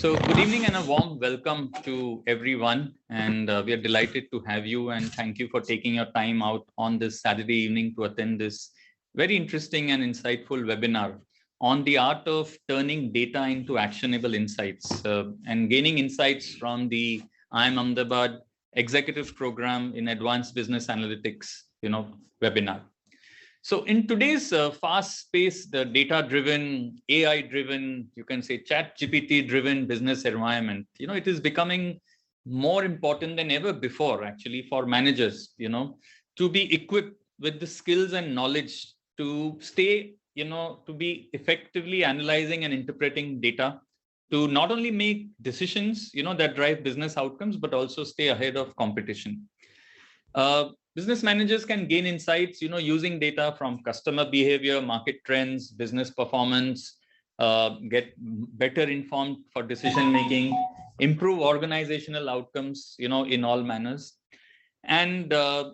So good evening and a warm welcome to everyone. And we are delighted to have you, and thank you for taking your time out on this Saturday evening to attend this very interesting and insightful webinar on the art of turning data into actionable insights and gaining insights from the IIMA Ahmedabad Executive Program in Advanced Business Analytics, webinar. So in today's fast-paced, data-driven, AI-driven, you can say chat-GPT-driven business environment, it is becoming more important than ever before, actually, for managers, to be equipped with the skills and knowledge to stay, to be effectively analyzing and interpreting data, to not only make decisions, that drive business outcomes, but also stay ahead of competition. Business managers can gain insights, using data from customer behavior, market trends, business performance, get better informed for decision making, improve organizational outcomes, in all manners. And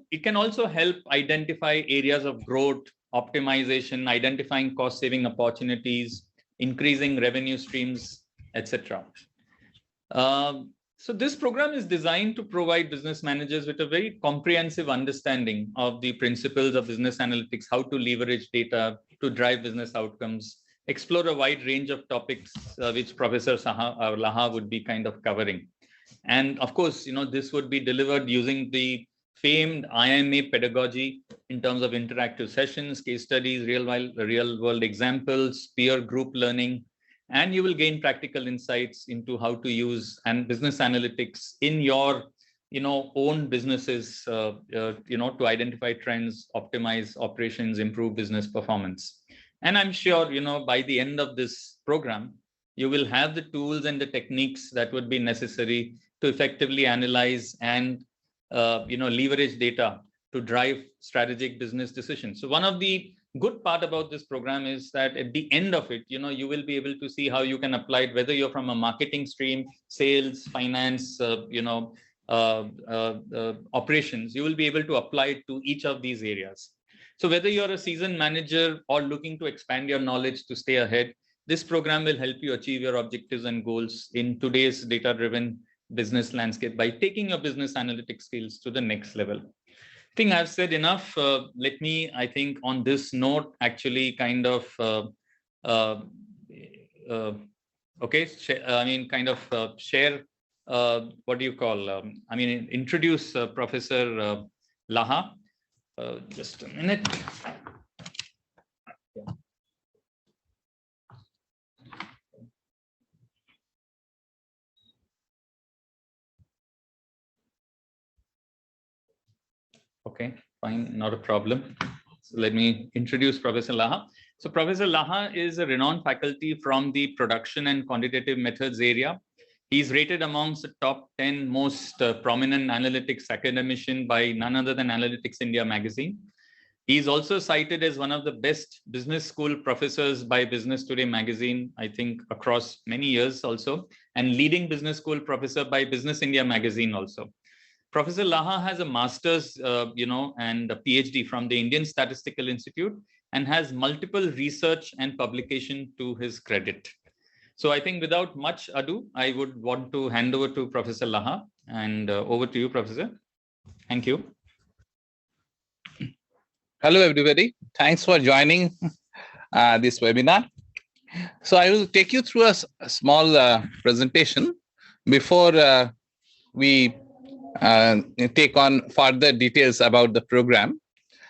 it can also help identify areas of growth, optimization, identifying cost saving opportunities, increasing revenue streams, etc. So this program is designed to provide business managers with a very comprehensive understanding of the principles of business analytics, how to leverage data to drive business outcomes, explore a wide range of topics, which Professor Laha would be kind of covering. And of course, this would be delivered using the famed IIMA pedagogy in terms of interactive sessions, case studies, real world examples, peer group learning, and you will gain practical insights into how to use and business analytics in your, own businesses, to identify trends, optimize operations, improve business performance. And I'm sure, by the end of this program, you will have the tools and the techniques that would be necessary to effectively analyze and, leverage data to drive strategic business decisions. So one of the good part about this program is that at the end of it, you will be able to see how you can apply it, whether you're from a marketing stream, sales, finance, operations, you will be able to apply it to each of these areas. So whether you're a seasoned manager or looking to expand your knowledge to stay ahead, this program will help you achieve your objectives and goals in today's data-driven business landscape by taking your business analytics skills to the next level. I think I've said enough. Let me, I think, on this note, actually kind of, share, what do you call, introduce Professor Laha. Just a minute. Okay, fine, not a problem. So let me introduce Professor Laha. So Professor Laha is a renowned faculty from the production and quantitative methods area. He's rated amongst the top 10 most prominent analytics academician by none other than Analytics India magazine. He's also cited as one of the best business school professors by Business Today magazine, I think across many years also, and leading business school professor by Business India magazine also. Professor Laha has a master's, and a PhD from the Indian Statistical Institute and has multiple research and publication to his credit. So I think without much ado, I would want to hand over to Professor Laha, and over to you, Professor. Thank you. Hello, everybody. Thanks for joining this webinar. So I will take you through a small presentation before we take on further details about the program.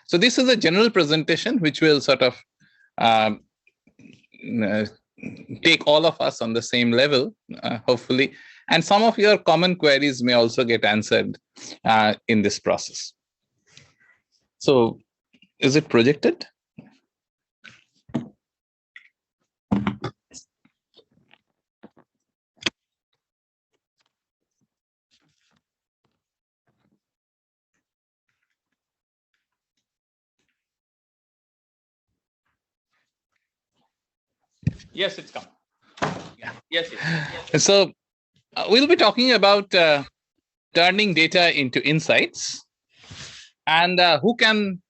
So this is a general presentation which will sort of take all of us on the same level, hopefully, and some of your common queries may also get answered in this process. So is it projected? Yes, it's come. Yeah. Yes. So we'll be talking about turning data into insights, and who can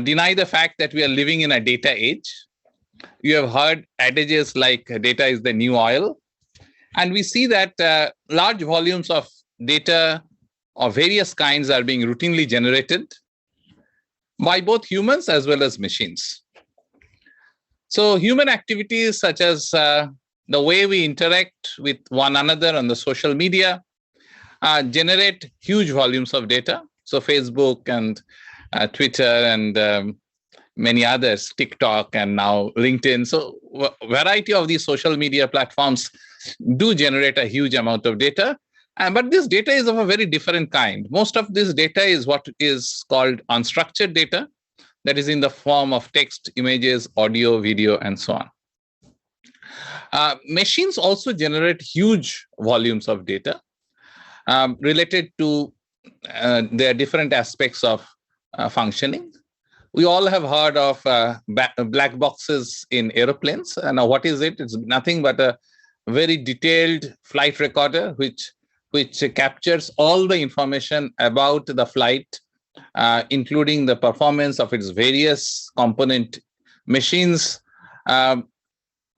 deny the fact that we are living in a data age. You have heard adages like data is the new oil, And we see that large volumes of data of various kinds are being routinely generated by both humans as well as machines. So human activities such as the way we interact with one another on the social media generate huge volumes of data. So Facebook and Twitter and many others, TikTok and now LinkedIn. So a variety of these social media platforms do generate a huge amount of data. But this data is of a very different kind. Most of this data is what is called unstructured data, that is in the form of text, images, audio, video, and so on. Machines also generate huge volumes of data related to their different aspects of functioning. We all have heard of black boxes in aeroplanes. And what is it? It's nothing but a very detailed flight recorder which captures all the information about the flight, including the performance of its various component machines on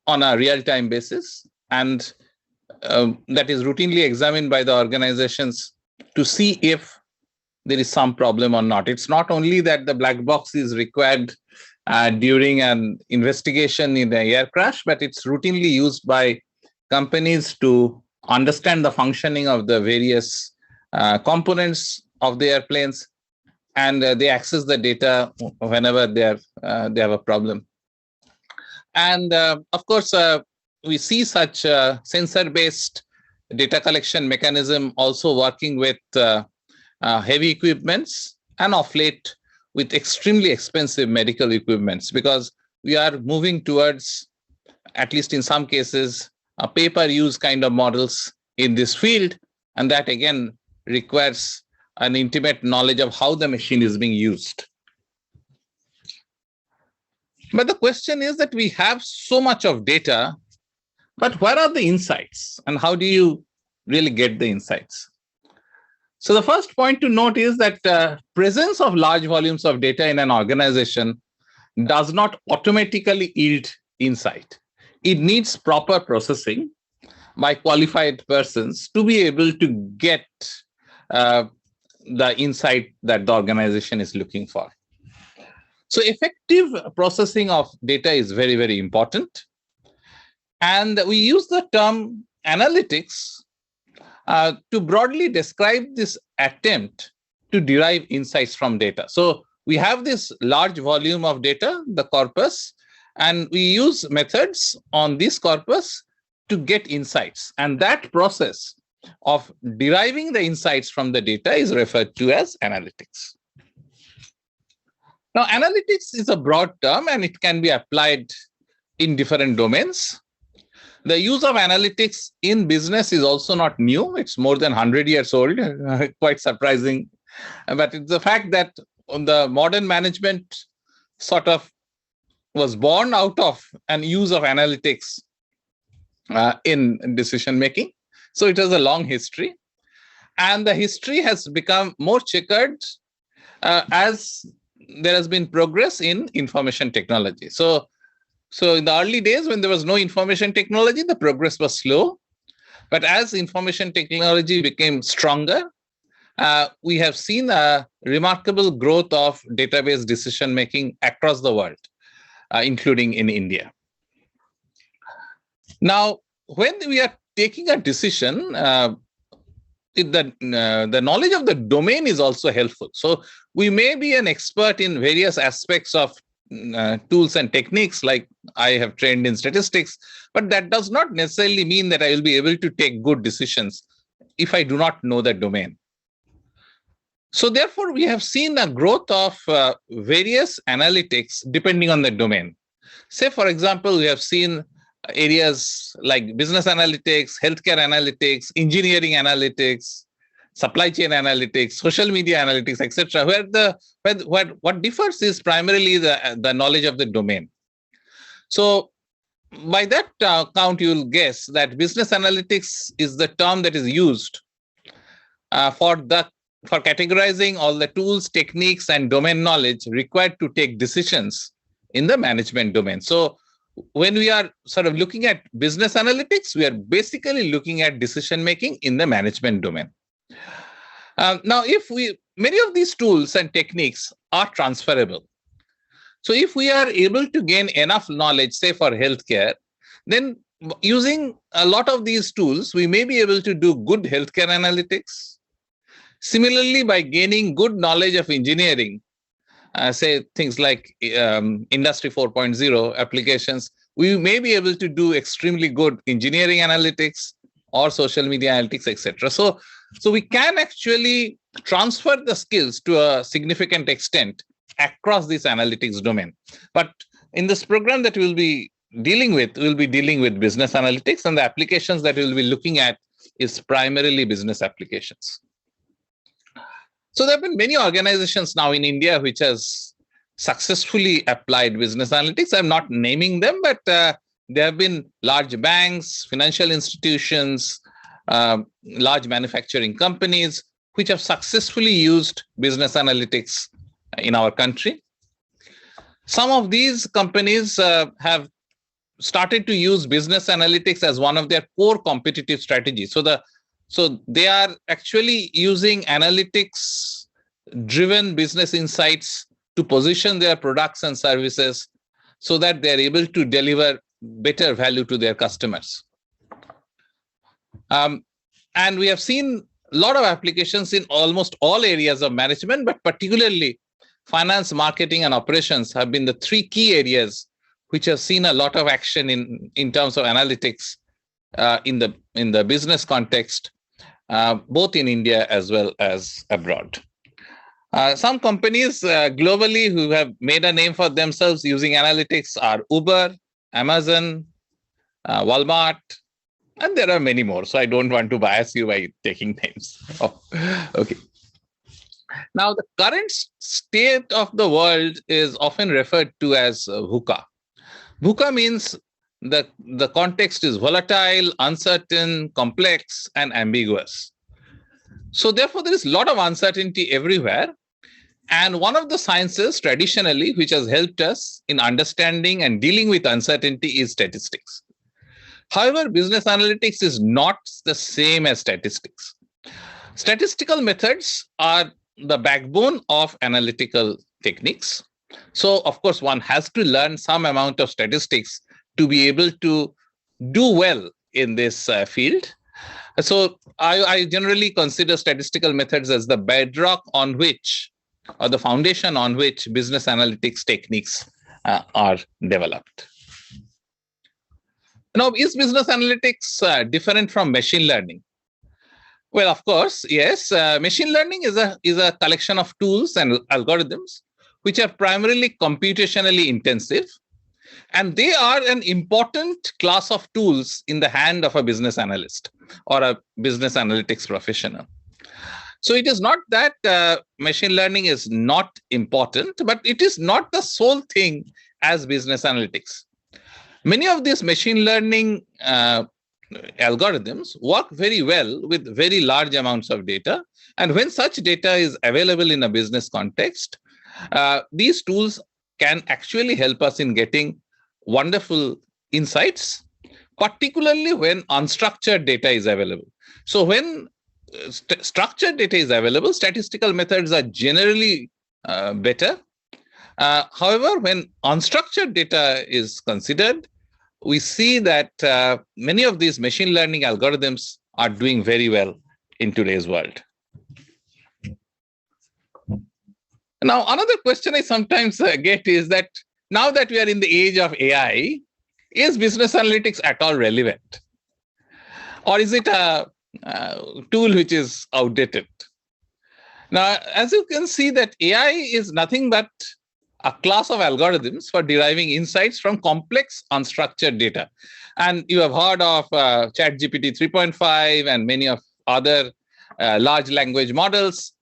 a real-time basis. And that is routinely examined by the organizations to see if there is some problem or not. It's not only that the black box is required during an investigation in an air crash, but it's routinely used by companies to understand the functioning of the various components of the airplanes, and they access the data whenever they have a problem. And of course, we see such sensor-based data collection mechanism also working with heavy equipments, and of late with extremely expensive medical equipments, because we are moving towards, at least in some cases, a pay-per-use kind of models in this field, and that again requires an intimate knowledge of how the machine is being used. But the question is that we have so much of data, but where are the insights, and how do you really get the insights? So the first point to note is that presence of large volumes of data in an organization does not automatically yield insight. It needs proper processing by qualified persons to be able to get the insight that the organization is looking for. So effective processing of data is very, very important. And we use the term analytics to broadly describe this attempt to derive insights from data. So we have this large volume of data, the corpus, and we use methods on this corpus to get insights. And that process of deriving the insights from the data is referred to as analytics. Now, analytics is a broad term and it can be applied in different domains. The use of analytics in business is also not new. It's more than 100 years old, quite surprising. But it's the fact that the modern management sort of was born out of an use of analytics in decision making. So it has a long history. And the history has become more checkered as there has been progress in information technology. So in the early days, when there was no information technology, the progress was slow. But as information technology became stronger, we have seen a remarkable growth of database decision making across the world, including in India. Now, when we are taking a decision, the knowledge of the domain is also helpful. So we may be an expert in various aspects of tools and techniques, like I have trained in statistics, but that does not necessarily mean that I will be able to take good decisions if I do not know the domain. So therefore, we have seen a growth of various analytics depending on the domain. Say, for example, we have seen areas like business analytics, healthcare analytics, engineering analytics, supply chain analytics, social media analytics, etc., where what differs is primarily the knowledge of the domain. So by that count, you will guess that business analytics is the term that is used for categorizing all the tools, techniques, and domain knowledge required to take decisions in the management domain. So when we are sort of looking at business analytics, we are basically looking at decision making in the management domain. Now, many of these tools and techniques are transferable. So if we are able to gain enough knowledge, say for healthcare, then using a lot of these tools, we may be able to do good healthcare analytics. Similarly, by gaining good knowledge of engineering, say things like Industry 4.0 applications, we may be able to do extremely good engineering analytics or social media analytics, etc. So we can actually transfer the skills to a significant extent across this analytics domain. But in this program that we'll be dealing with business analytics, and the applications that we'll be looking at is primarily business applications. So there have been many organizations now in India which has successfully applied business analytics. I'm not naming them, but there have been large banks, financial institutions, large manufacturing companies which have successfully used business analytics in our country. Some of these companies have started to use business analytics as one of their core competitive strategies. So they are actually using analytics-driven business insights to position their products and services so that they're able to deliver better value to their customers. And we have seen a lot of applications in almost all areas of management, but particularly finance, marketing, and operations have been the three key areas which have seen a lot of action in terms of analytics in the business context, both in India as well as abroad. Some companies globally who have made a name for themselves using analytics are Uber, Amazon, Walmart, and there are many more. So I don't want to bias you by taking names. Oh, okay. Now, the current state of the world is often referred to as VUCA. VUCA means the context is volatile, uncertain, complex, and ambiguous. So therefore, there is a lot of uncertainty everywhere. And one of the sciences traditionally which has helped us in understanding and dealing with uncertainty is statistics. However, business analytics is not the same as statistics. Statistical methods are the backbone of analytical techniques. So, of course, one has to learn some amount of statistics to be able to do well in this field. So, I generally consider statistical methods as the bedrock on which, or the foundation on which business analytics techniques are developed. Now, is business analytics different from machine learning? Well, of course, yes. Machine learning is a collection of tools and algorithms which are primarily computationally intensive, and they are an important class of tools in the hand of a business analyst or a business analytics professional. So it is not that machine learning is not important, but it is not the sole thing as business analytics. Many of these machine learning algorithms work very well with very large amounts of data. And when such data is available in a business context, these tools can actually help us in getting wonderful insights, particularly when unstructured data is available. So when structured data is available, statistical methods are generally better. However, when unstructured data is considered, we see that many of these machine learning algorithms are doing very well in today's world. Now, another question I sometimes get is that now that we are in the age of AI, is business analytics at all relevant? Or is it a tool which is outdated? Now, as you can see, that AI is nothing but a class of algorithms for deriving insights from complex unstructured data. And you have heard of ChatGPT 3.5 and many of other large language models,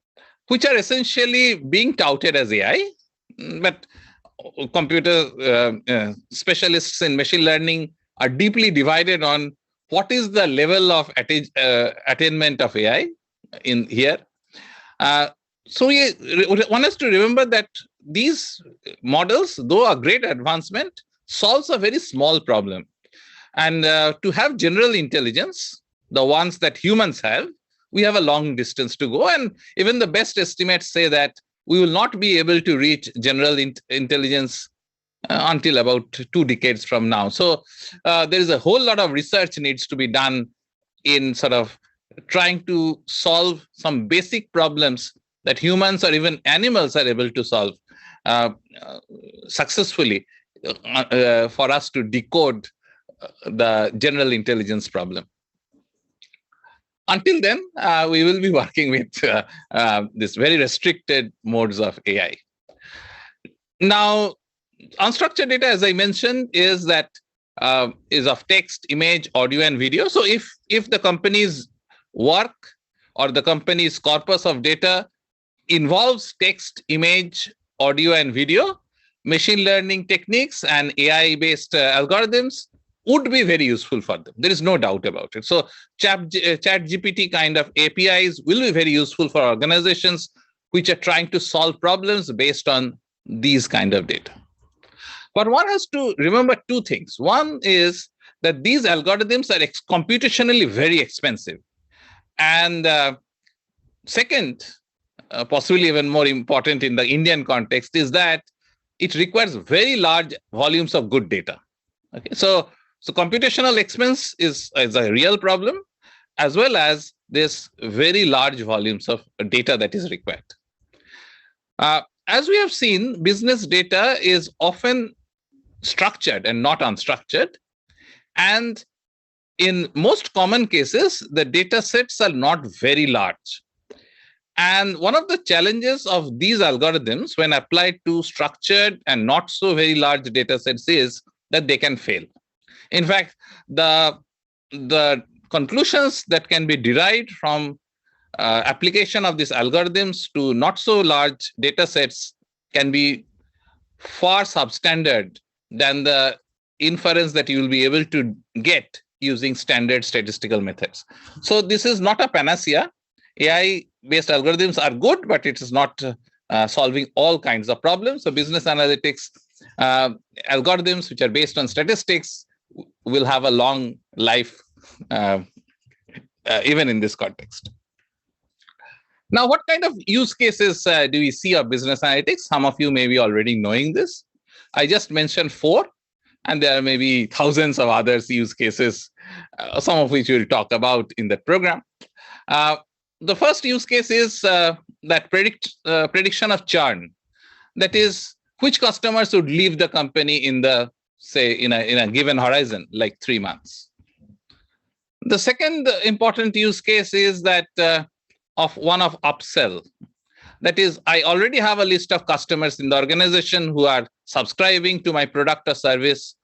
which are essentially being touted as AI. But computer specialists in machine learning are deeply divided on what is the level of attainment of AI in here. So one has to remember that these models, though a great advancement, solves a very small problem. And to have general intelligence, the ones that humans have, we have a long distance to go. And even the best estimates say that we will not be able to reach general intelligence until about 2 decades from now. So there is a whole lot of research needs to be done in sort of trying to solve some basic problems that humans or even animals are able to solve successfully for us to decode the general intelligence problem. Until then, we will be working with this very restricted modes of AI. Now, unstructured data, as I mentioned, is of text, image, audio, and video. So if the company's work or the company's corpus of data involves text, image, audio, and video, machine learning techniques and AI-based algorithms would be very useful for them. There is no doubt about it. So ChatGPT kind of APIs will be very useful for organizations which are trying to solve problems based on these kind of data. But one has to remember two things. One is that these algorithms are computationally very expensive. And second, possibly even more important in the Indian context, is that it requires very large volumes of good data. Okay, so computational expense is a real problem, as well as this very large volumes of data that is required. As we have seen, business data is often structured and not unstructured. And in most common cases, the data sets are not very large. And one of the challenges of these algorithms when applied to structured and not so very large data sets is that they can fail. In fact, the conclusions that can be derived from application of these algorithms to not so large data sets can be far substandard than the inference that you will be able to get using standard statistical methods. So this is not a panacea. AI-based algorithms are good, but it is not solving all kinds of problems. So business analytics algorithms which are based on statistics will have a long life, even in this context. Now, what kind of use cases do we see of business analytics? Some of you may be already knowing this. I just mentioned 4, and there are maybe thousands of other use cases, some of which we'll talk about in the program. The first use case is that prediction of churn. That is, which customers would leave the company in the, say, in a given horizon, like 3 months. The second important use case is that of upsell. That is, I already have a list of customers in the organization who are subscribing to my product or service.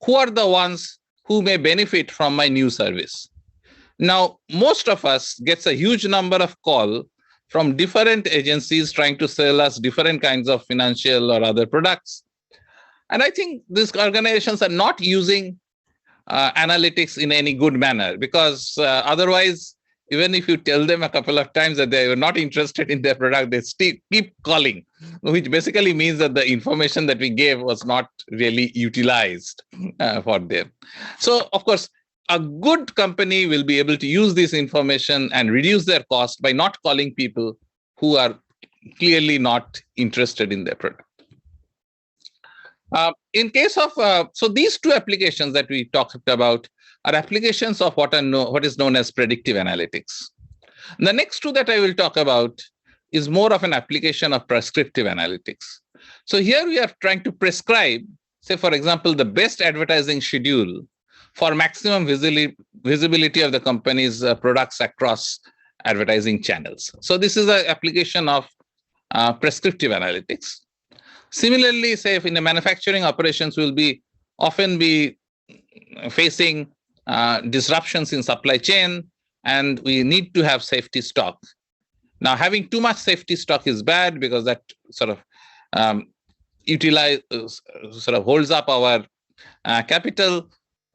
Who are the ones who may benefit from my new service? Now, most of us gets a huge number of calls from different agencies trying to sell us different kinds of financial or other products. And I think these organizations are not using analytics in any good manner, because otherwise, even if you tell them a couple of times that they were not interested in their product, they still keep calling, which basically means that the information that we gave was not really utilized for them. So, of course, a good company will be able to use this information and reduce their cost by not calling people who are clearly not interested in their product. In case of, so these two applications that we talked about are applications of what is known as predictive analytics. The next two that I will talk about is more of an application of prescriptive analytics. So here we are trying to prescribe, say, for example, the best advertising schedule for maximum visibility of the company's products across advertising channels. So this is an application of prescriptive analytics. Similarly, say, if in the manufacturing operations, we'll often be facing disruptions in supply chain, and we need to have safety stock. Now, having too much safety stock is bad because that sort of holds up our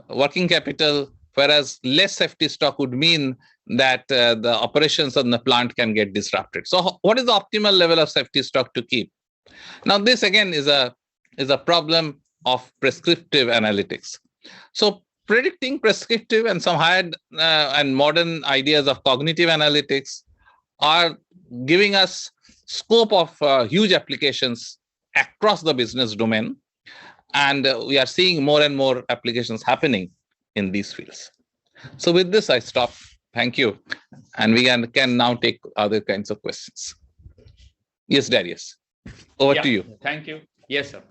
working capital, whereas less safety stock would mean that the operations on the plant can get disrupted. So what is the optimal level of safety stock to keep? Now, this again is a problem of prescriptive analytics. So predicting, prescriptive, and some higher and modern ideas of cognitive analytics are giving us scope of huge applications across the business domain. And we are seeing more and more applications happening in these fields. So with this, I stop. Thank you. And we can now take other kinds of questions. Yes, Darius, over to you. Thank you. Yes, sir.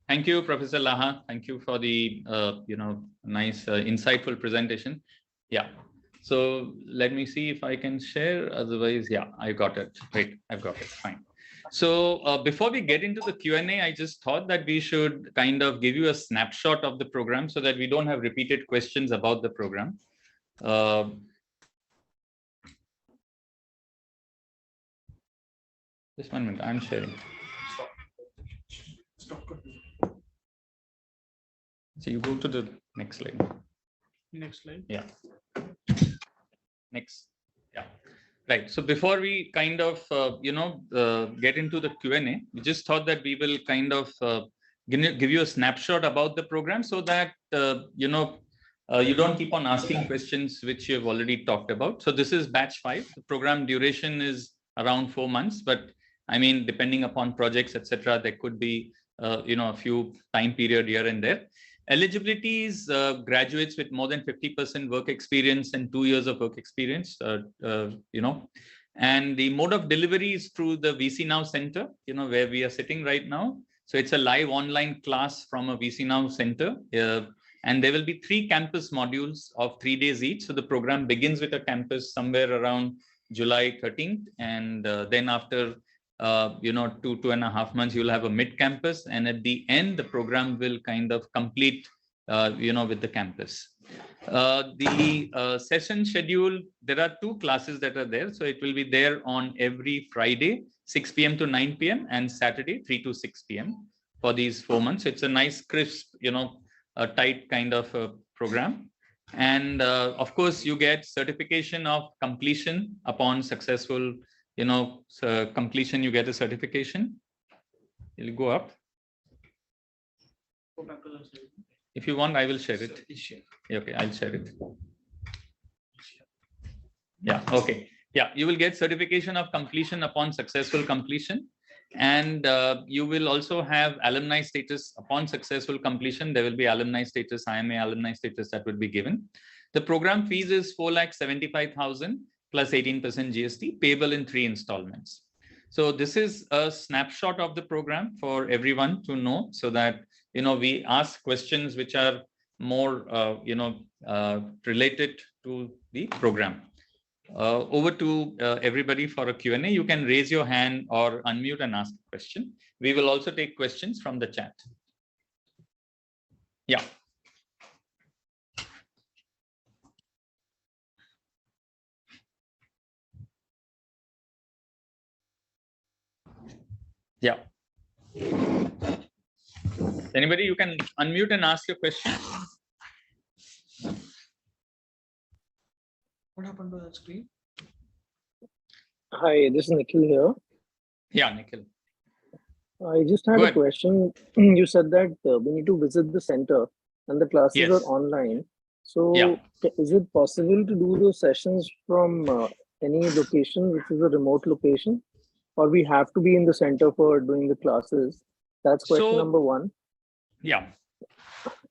Thank you, Professor Laha. Thank you for the nice, insightful presentation. Yeah. So let me see if I can share. Otherwise, yeah, I got it. Great, I've got it. Fine. So before we get into the Q&A, I just thought that we should kind of give you a snapshot of the program so that we don't have repeated questions about the program. Just 1 minute, I'm sharing. So you go to the next slide. Next slide. Yeah. Next. Yeah. Right. So before we kind of, get into the Q&A, we just thought that we will kind of give you a snapshot about the program so that, you don't keep on asking questions which you have already talked about. So this is batch 5. The program duration is around 4 months, but I mean, depending upon projects, etc., there could be, a few time period here and there. Eligibility is graduates with more than 50% work experience and 2 years of work experience, and the mode of delivery is through the VC Now Center, where we are sitting right now. So it's a live online class from a VC Now Center. And there will be 3 campus modules of 3 days each. So the program begins with a campus somewhere around July 13th. And then after 2.5 months, you'll have a mid-campus, and at the end, the program will kind of complete, with the campus. The session schedule, there are 2 classes that are there. So it will be there on every Friday, 6 p.m. to 9 p.m. and Saturday, 3 to 6 p.m. for these 4 months. So it's a nice, crisp, a tight kind of a program. And of course, you get certification of completion upon successful completion. You get a certification. It'll go up. If you want, I will share it. Okay, I'll share it. Yeah, okay. Yeah, you will get certification of completion upon successful completion. And you will also have alumni status upon successful completion. There will be alumni status, IIMA alumni status that would be given. The program fees is 4,75,000 plus 18% GST, payable in 3 installments. So this is a snapshot of the program for everyone to know, so that we ask questions which are more related to the program. Over to everybody for a Q&A. You can raise your hand or unmute and ask a question. We will also take questions from the chat. Yeah. Yeah. Anybody, you can unmute and ask your question. What happened to that screen? Hi, this is Nikhil here. Yeah, Nikhil. I just had a question. You said that we need to visit the center and the classes are online. So is it possible to do those sessions from any location, which is a remote location? Or we have to be in the center for doing the classes? That's question number 1. Yeah.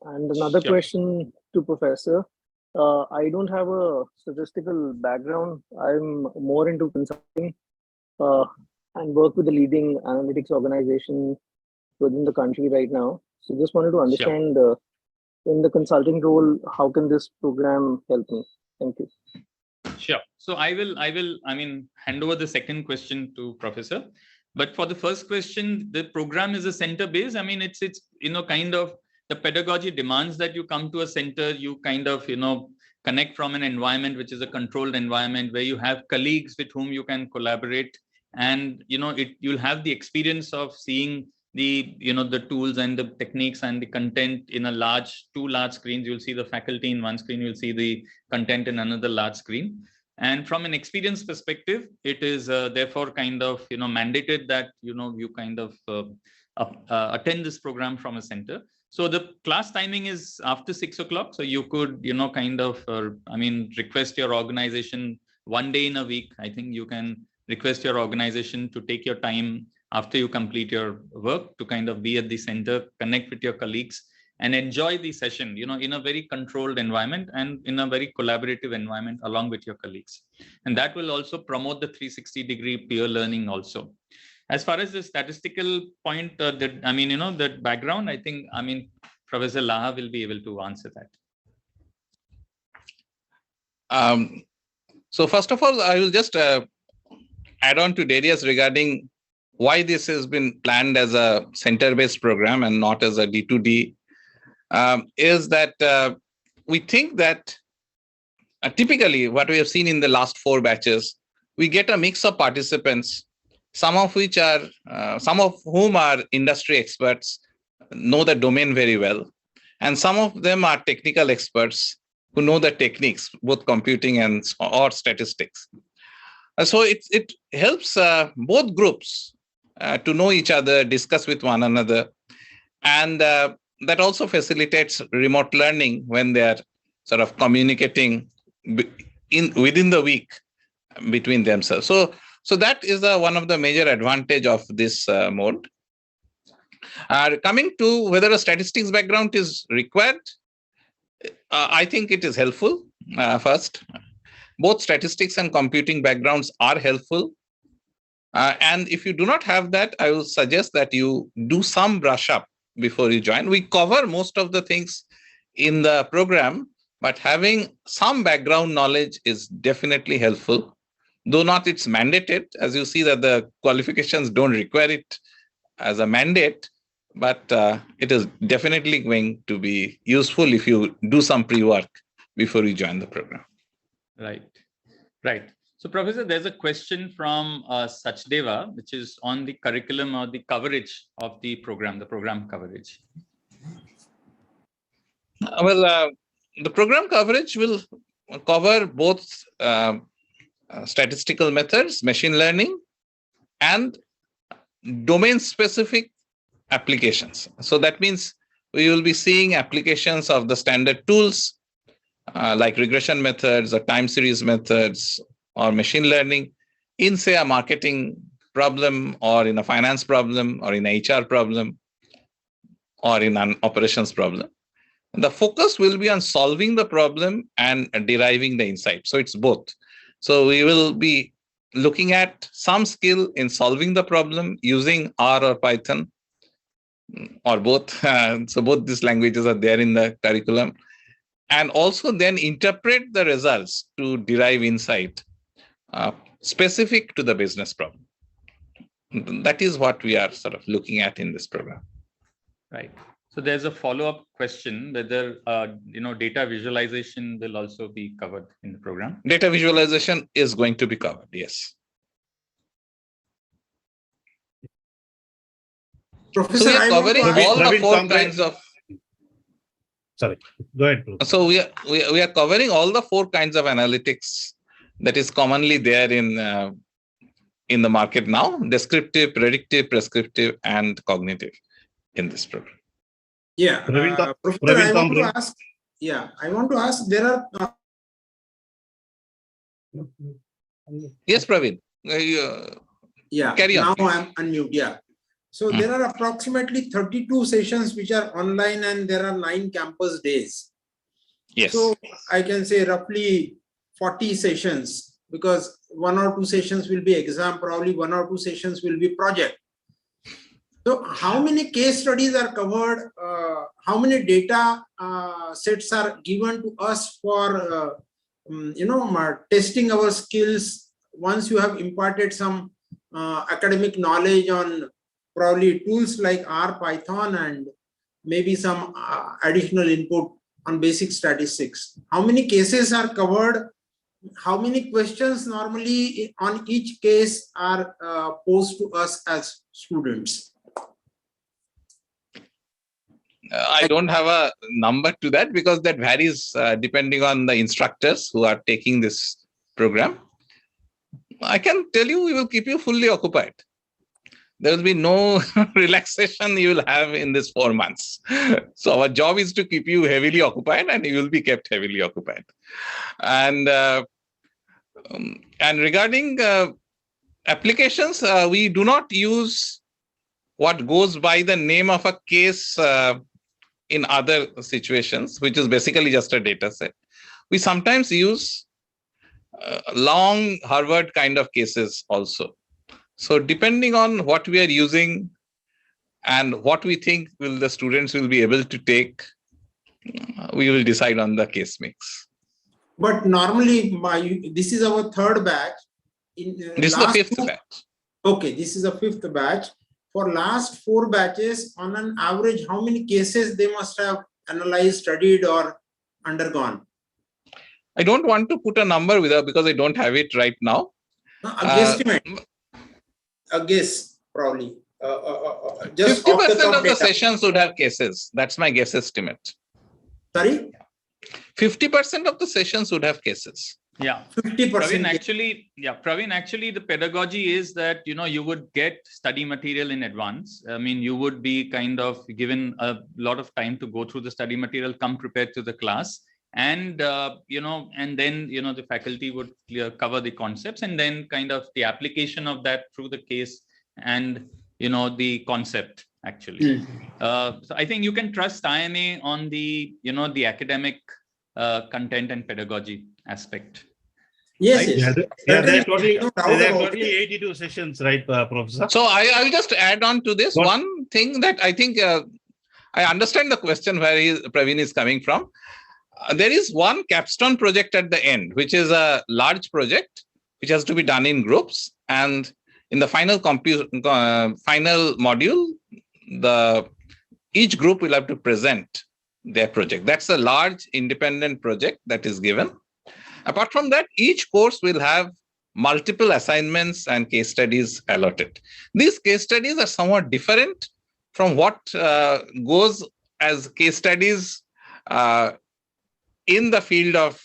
And another question to Professor. I don't have a statistical background. I'm more into consulting and work with the leading analytics organization within the country right now. So just wanted to understand in the consulting role, how can this program help me? Thank you. Sure. So I will hand over the second question to Professor. But for the first question, the program is a center based. I mean, it's kind of the pedagogy demands that you come to a center, you kind of, connect from an environment which is a controlled environment where you have colleagues with whom you can collaborate. And, you'll have the experience of seeing the, the tools and the techniques and the content in a 2 large screens. You'll see the faculty in one screen, you'll see the content in another large screen. And from an experience perspective, it is therefore kind of, mandated that, you kind of attend this program from a center. So the class timing is after 6 o'clock. So you could, kind of, request your organization one day in a week. I think you can request your organization to take your time after you complete your work to kind of be at the center, connect with your colleagues and enjoy the session, in a very controlled environment and in a very collaborative environment along with your colleagues. And that will also promote the 360-degree peer learning also. As far as the statistical point, that background, I think, Professor Laha will be able to answer that. So first of all, I will just add on to Darius regarding why this has been planned as a center-based program and not as a D2D, is that we think that typically what we have seen in the last 4 batches, we get a mix of participants, some of whom are industry experts, know the domain very well, and some of them are technical experts who know the techniques, both computing or statistics. So it helps both groups to know each other, discuss with one another, and that also facilitates remote learning when they are sort of communicating within the week between themselves. So that is one of the major advantage of this mode. Coming to whether a statistics background is required, I think it is helpful. First, both statistics and computing backgrounds are helpful. And if you do not have that, I will suggest that you do some brush up before you join. We cover most of the things in the program, but having some background knowledge is definitely helpful. Though not it's mandated, as you see that the qualifications don't require it as a mandate, but it is definitely going to be useful if you do some pre-work before you join the program. Right. So, Professor, there's a question from Sachdeva, which is on the curriculum or the coverage of the program coverage. Well, the program coverage will cover both statistical methods, machine learning, and domain-specific applications. So that means we will be seeing applications of the standard tools like regression methods or time series methods or machine learning in, say, a marketing problem or in a finance problem or in a HR problem or in an operations problem. And the focus will be on solving the problem and deriving the insight. So it's both. So we will be looking at some skill in solving the problem using R or Python or both. So both these languages are there in the curriculum. And also then interpret the results to derive insight specific to the business problem. That is what we are sort of looking at in this program. Right. So there's a follow-up question whether data visualization will also be covered in the program. Data visualization is going to be covered, yes. Professor, so we are covering all the 4 kinds of. Sorry, go ahead. So we are covering all the 4 kinds of analytics that is commonly there in the market now: descriptive, predictive, prescriptive, and cognitive in this program. Yeah, Professor, I want to ask. Yeah, I want to ask. There are. Yes, Praveen. Yeah. Carry on. Now I'm unmute. Yeah. So there are approximately 32 sessions which are online, and there are 9 campus days. Yes. So I can say roughly 40 sessions, because 1 or 2 sessions will be exam, probably 1 or 2 sessions will be project. So how many case studies are covered? How many data sets are given to us for testing our skills once you have imparted some academic knowledge on probably tools like R, Python, and maybe some additional input on basic statistics? How many cases are covered? How many questions normally on each case are posed to us as students? I don't have a number to that because that varies depending on the instructors who are taking this program. I can tell you we will keep you fully occupied. there will be no relaxation you will have in this 4 months. So our job is to keep you heavily occupied, and you will be kept heavily occupied. And regarding applications, we do not use what goes by the name of a case in other situations, which is basically just a data set. We sometimes use long Harvard kind of cases also. So depending on what we are using and what we think the students will be able to take, we will decide on the case mix. But normally, this is our third batch. This is the fifth batch. Okay, this is a fifth batch. For last 4 batches, on an average, how many cases they must have analyzed, studied, or undergone? I don't want to put a number with her because I don't have it right now. No, a guesstimate. A guess, probably. Just 50% of the sessions would have cases. That's my guess estimate. Sorry? 50% of the sessions would have cases. Yeah. 50%. Praveen, actually, the pedagogy is that, you would get study material in advance. I mean, you would be kind of given a lot of time to go through the study material, come prepared to the class. And, and then, the faculty would cover the concepts, and then kind of the application of that through the case and, the concept actually. So I think you can trust IIMA on the, the academic content and pedagogy aspect. Yes, right? yes. There are totally 82 sessions, right, Professor? So I'll just add on to this one thing that I think I understand the question where Praveen is coming from. There is one capstone project at the end, which is a large project, which has to be done in groups. And in the final module, each group will have to present their project. That's a large independent project that is given. Apart from that, each course will have multiple assignments and case studies allotted. These case studies are somewhat different from what goes as case studies in the field of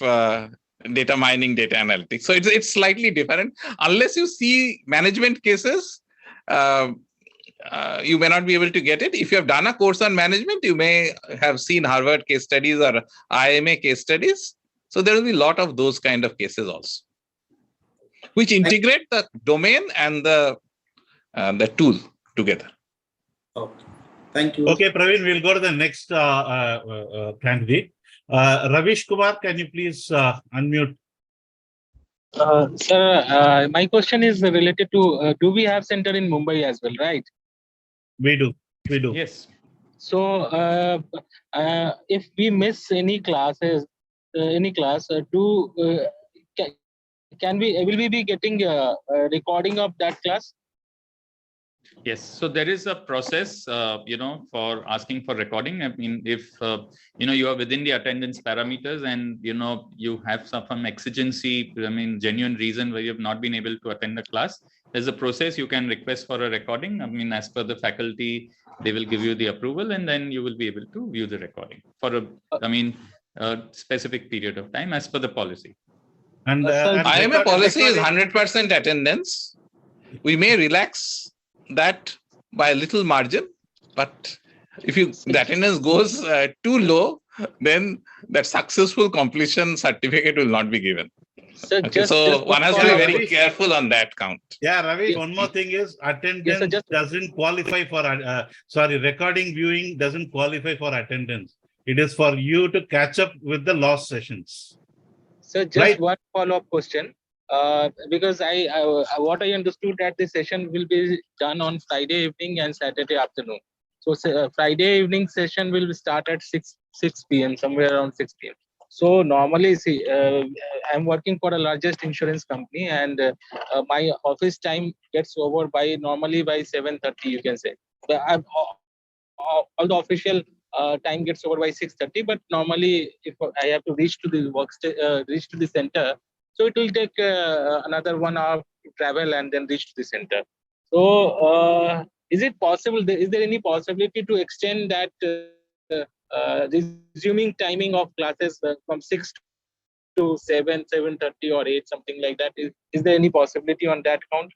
data mining, data analytics. So it's slightly different. Unless you see management cases, you may not be able to get it. If you have done a course on management, you may have seen Harvard case studies or IIMA case studies. So there will be a lot of those kind of cases also, which integrate the domain and the tool together. Okay. Thank you. Okay, Praveen, we'll go to the next candidate. Ravish Kumar, can you please unmute? Sir, my question is related to, do we have center in Mumbai as well, right? We do. Yes. So if we miss any classes, will we be getting a recording of that class? Yes. So there is a process, for asking for recording. I mean, if, you are within the attendance parameters and, you have some exigency, genuine reason where you have not been able to attend the class, there's a process you can request for a recording. I mean, as per the faculty, they will give you the approval, and then you will be able to view the recording for a specific period of time as per the policy. And IIMA policy is 100% attendance. We may relax that by a little margin, but if the attendance goes too low, then that successful completion certificate will not be given. So, so one has to be very careful on that count. Yeah, Ravi, one more thing is attendance doesn't qualify for, recording viewing doesn't qualify for attendance. It is for you to catch up with the lost sessions. So just one follow-up question. Because what I understood that the session will be done on Friday evening and Saturday afternoon. So Friday evening session will start at 6 p.m. somewhere around 6 p.m. So normally, see, I'm working for the largest insurance company, and my office time gets over normally by 7:30. You can say, but all the official time gets over by 6:30. But normally, if I have to reach to the center. So it will take another 1 hour to travel and then reach to the center. So is it possible? Is there any possibility to extend that resuming timing of classes from 6 to 7, 7:30 or 8, something like that? Is there any possibility on that count?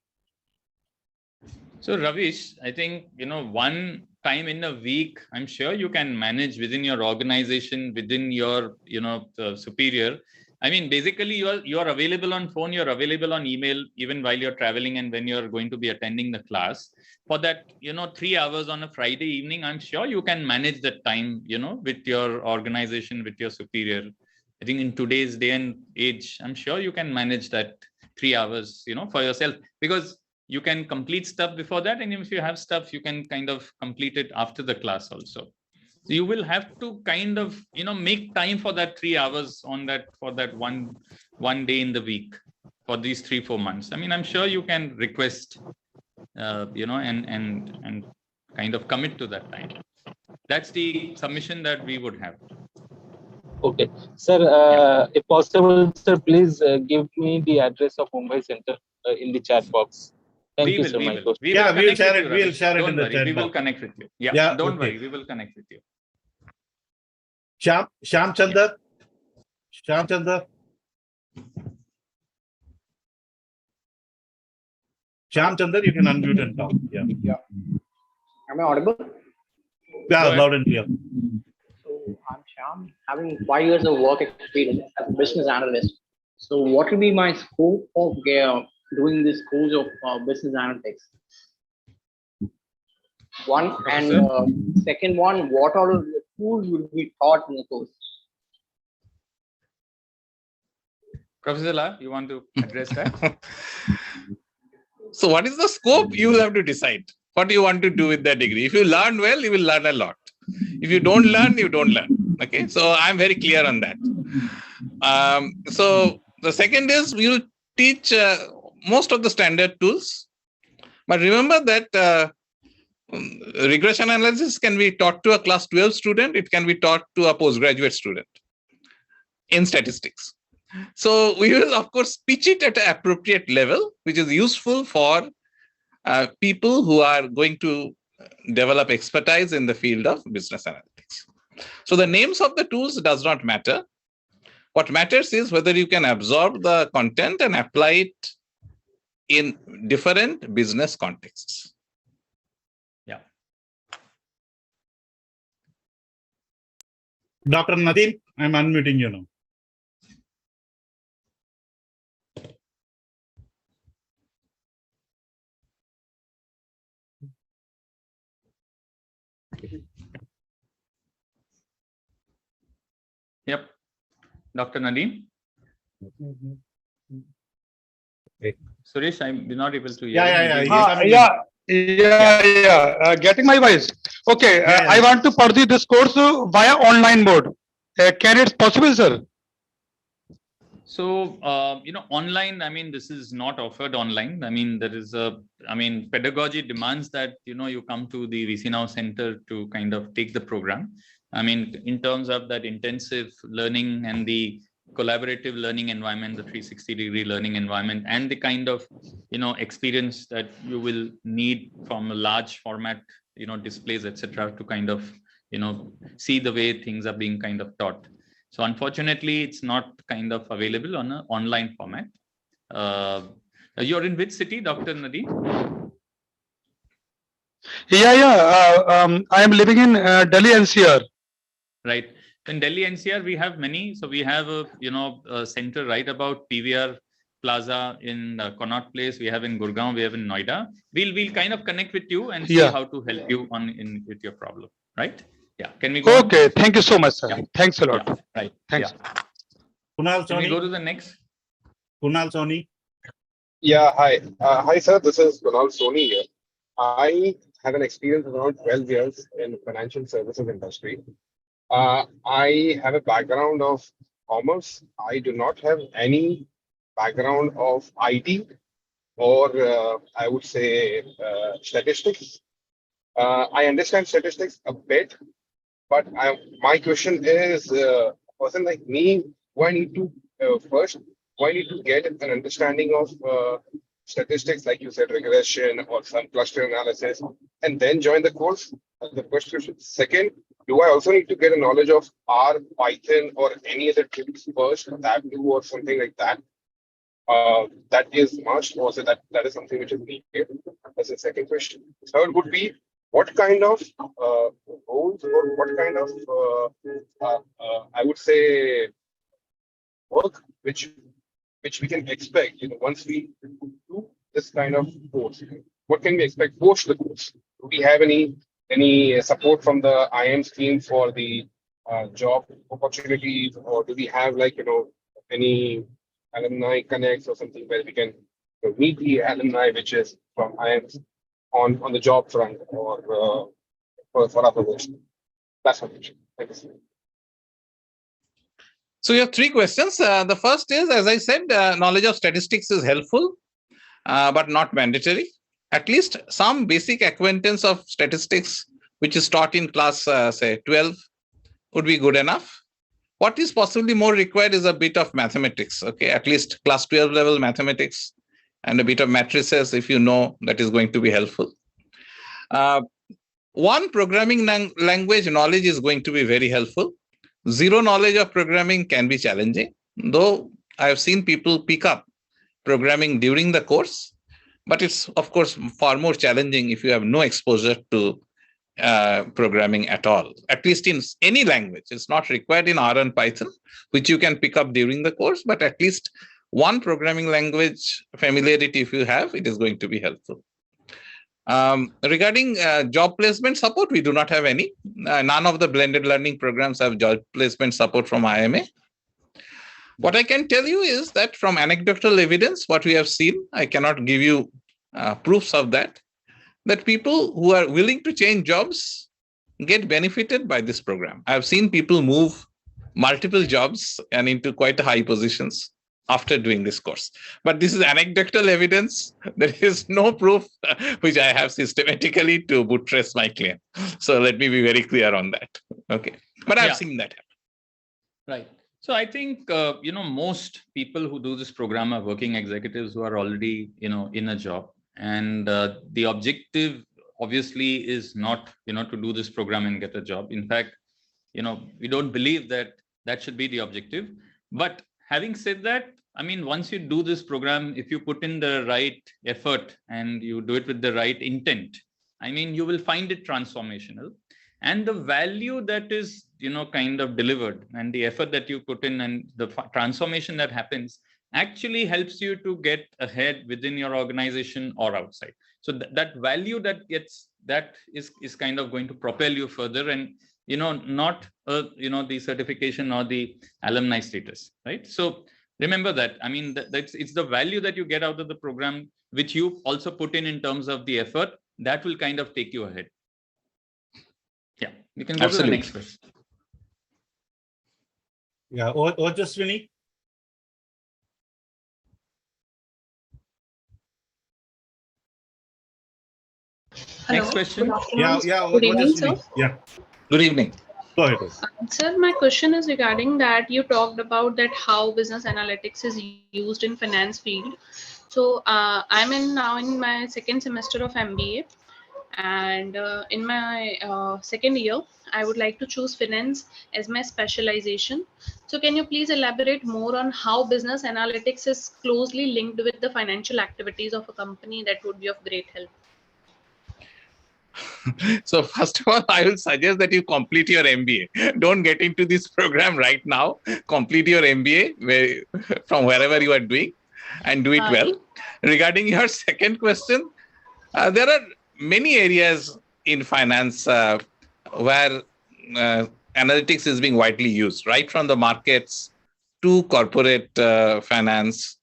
So Ravish, I think, one time in a week, I'm sure you can manage within your organization, within your, superior. I mean, basically you're available on phone, you're available on email, even while you're traveling and when you're going to be attending the class. For that, 3 hours on a Friday evening, I'm sure you can manage that time, with your organization, with your superior. I think in today's day and age, I'm sure you can manage that 3 hours, for yourself, because you can complete stuff before that, and if you have stuff, you can kind of complete it after the class also. So you will have to kind of make time for that 3 hours on that, for that one day in the week for these 3-4 months. I mean, I'm sure you can request and kind of commit to that time. That's the submission that we would have. Okay, sir, if possible, sir, please give me the address of Mumbai Center in the chat box. Thank you, sir. We'll share it. We'll share it in the chat box. We will connect with you. Yeah, don't worry. We will connect with you. Shyam Chandar. Shyam Chandar. Shyam Chandar, you can unmute and talk. Yeah. Am I audible? Yeah, loud and clear. So I'm Shyam, having 5 years of work experience as a business analyst. So what will be my scope of doing this course of business analytics? One, and second one, what all of the tools will be taught in the course? Professor La, you want to address that? So what is the scope? You will have to decide what you want to do with that degree. If you learn well, you will learn a lot. If you don't learn, you don't learn. Okay, so I'm very clear on that. So the second is we will teach most of the standard tools, but remember that regression analysis can be taught to a class 12 student. It can be taught to a postgraduate student in statistics. So we will, of course, pitch it at an appropriate level, which is useful for people who are going to develop expertise in the field of business analytics. So the names of the tools does not matter. What matters is whether you can absorb the content and apply it in different business contexts. Yeah. Dr. Nadeem, I'm unmuting you now. Yep. Dr. Nadeem? Suresh, I'm not able to hear. Getting my voice. Okay, I want to pursue this course via online mode. Can it possible, sir? So, online, I mean, this is not offered online. I mean, there is pedagogy demands that, you come to the VC Now Center to kind of take the program. I mean, in terms of that intensive learning and the collaborative learning environment, the 360-degree learning environment, and the kind of, experience that you will need from a large format, displays, etc., to kind of, see the way things are being kind of taught. So unfortunately, it's not kind of available on an online format. You're in which city, Dr. Nadeem? I am living in Delhi NCR. Right. In Delhi NCR, we have many. So we have a center right about PVR Plaza in Connaught Place. We have in Gurgaon. We have in Noida. We'll kind of connect with you and see how to help you with your problem. Right. Yeah. Can we go? Okay. On? Thank you so much, sir. Yeah. Thanks a lot. Yeah. Right. Thanks. Yeah. Kunal Soni. Can we go to the next? Kunal Soni. Yeah. Hi. Hi, sir. This is Kunal Soni here. I have an experience of around 12 years in financial services industry. I have a background of commerce. I do not have any background of IT or I would say statistics. I understand statistics a bit, but my question is, a person like me, do I need to get an understanding of statistics, like you said, regression or some cluster analysis, and then join the course? The first question. Second, do I also need to get a knowledge of R, Python, or any other tools first, Tableau or something like that? that is must, or say that is something which is needed? That's the second question. Third would be, what kind of roles or what kind of I would say work which we can expect, once we do this kind of course. What can we expect post the course? Do we have any support from the IIM scheme for the job opportunities, or do we have any alumni connects or something where we can meet the alumni which is from IIM on the job front or for other work? That's my question. Thank you. So you have three questions. The first is, as I said, knowledge of statistics is helpful, but not mandatory. At least some basic acquaintance of statistics, which is taught in class, say, 12, would be good enough. What is possibly more required is a bit of mathematics, okay? At least class 12 level mathematics and a bit of matrices, if you know, that is going to be helpful. One programming language knowledge is going to be very helpful. Zero knowledge of programming can be challenging, though I have seen people pick up programming during the course, but it's of course far more challenging if you have no exposure to programming at all, at least in any language. It's not required in R and Python, which you can pick up during the course, but at least one programming language familiarity, if you have, it is going to be helpful. Regarding job placement support, we do not have any. None of the blended learning programs have job placement support from IIMA. What I can tell you is that from anecdotal evidence, what we have seen, I cannot give you proofs of that people who are willing to change jobs get benefited by this program. I've seen people move multiple jobs and into quite high positions after doing this course. But this is anecdotal evidence. There is no proof which I have systematically to buttress my claim. So let me be very clear on that. Okay. But I've seen that happen. Right. So I think, most people who do this program are working executives who are already, in a job. And the objective obviously is not, to do this program and get a job. In fact, we don't believe that should be the objective. But having said that, I mean, once you do this program, if you put in the right effort and you do it with the right intent, I mean, you will find it transformational. And the value that is, kind of delivered and the effort that you put in and the transformation that happens actually helps you to get ahead within your organization or outside. So that value that is kind of going to propel you further and, not, the certification or the alumni status, right? So remember that, I mean, it's the value that you get out of the program, which you also put in terms of the effort, that will kind of take you ahead. Yeah, we can go to the next question. Yeah, Ojaswini. Hello. Next question. Good evening, sir. Yeah. Good evening. Go ahead. Sir, my question is regarding that you talked about that how business analytics is used in finance field. So I'm now in my second semester of MBA, and in my second year, I would like to choose finance as my specialization. So can you please elaborate more on how business analytics is closely linked with the financial activities of a company? That would be of great help. So first of all, I will suggest that you complete your MBA. Don't get into this program right now. Complete your MBA from wherever you are doing and do it well. Regarding your second question, there are many areas in finance where analytics is being widely used, right from the markets to corporate finance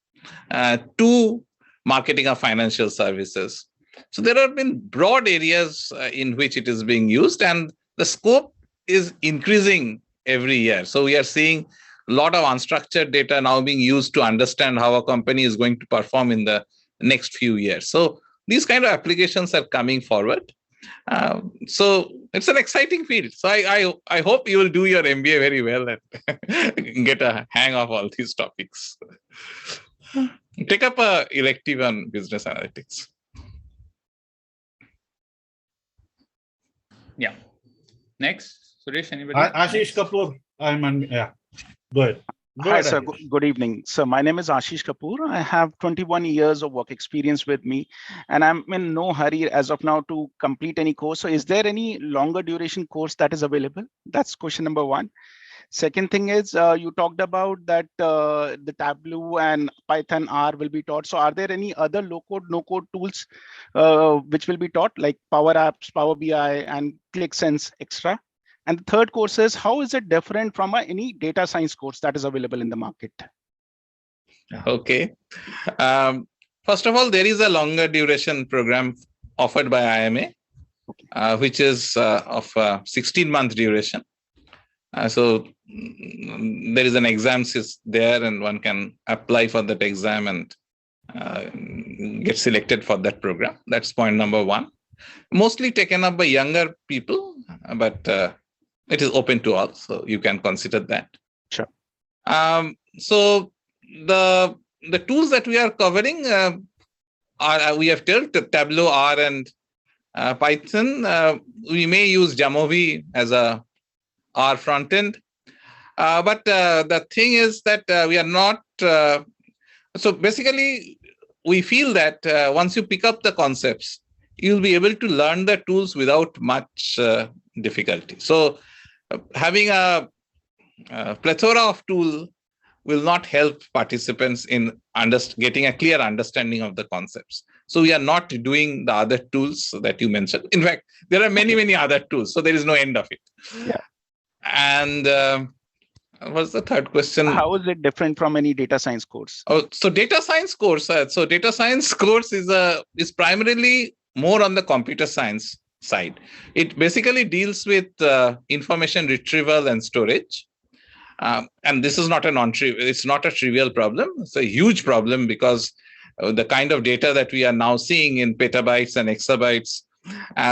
to marketing of financial services. So there have been broad areas in which it is being used, and the scope is increasing every year. So we are seeing a lot of unstructured data now being used to understand how a company is going to perform in the next few years. So these kind of applications are coming forward. So it's an exciting field. So I hope you will do your MBA very well and get a hang of all these topics. Take up an elective on business analytics. Yeah. Next, Suresh, anybody? Ashish Kapoor. Yeah. Go ahead. Hi, sir. Good evening. So my name is Ashish Kapoor. I have 21 years of work experience with me, and I'm in no hurry as of now to complete any course. So is there any longer duration course that is available? That's question number one. Second thing is, you talked about that the Tableau and Python R will be taught. So are there any other low-code, no-code tools which will be taught, like Power Apps, Power BI, and ClickSense Extra? And the third course is, how is it different from any data science course that is available in the market? Okay. First of all, there is a longer duration program offered by IIMA, which is of 16-month duration. So there is an exam there, and one can apply for that exam and get selected for that program. That's point number one. Mostly taken up by younger people, but it is open to all, so you can consider that. Sure. So the tools that we are covering we have told Tableau, R, and Python. We may use Jamovi as a R front end, but the thing is that we are not. So basically, we feel that once you pick up the concepts, you'll be able to learn the tools without much difficulty. So having a plethora of tools will not help participants in getting a clear understanding of the concepts. So we are not doing the other tools that you mentioned. In fact, there are many, many other tools, so there is no end of it. Yeah. And what's the third question? How is it different from any data science course? Oh, so data science course. So data science course is primarily more on the computer science side. It basically deals with information retrieval and storage. And this is not it's not a trivial problem. It's a huge problem because the kind of data that we are now seeing in petabytes and exabytes.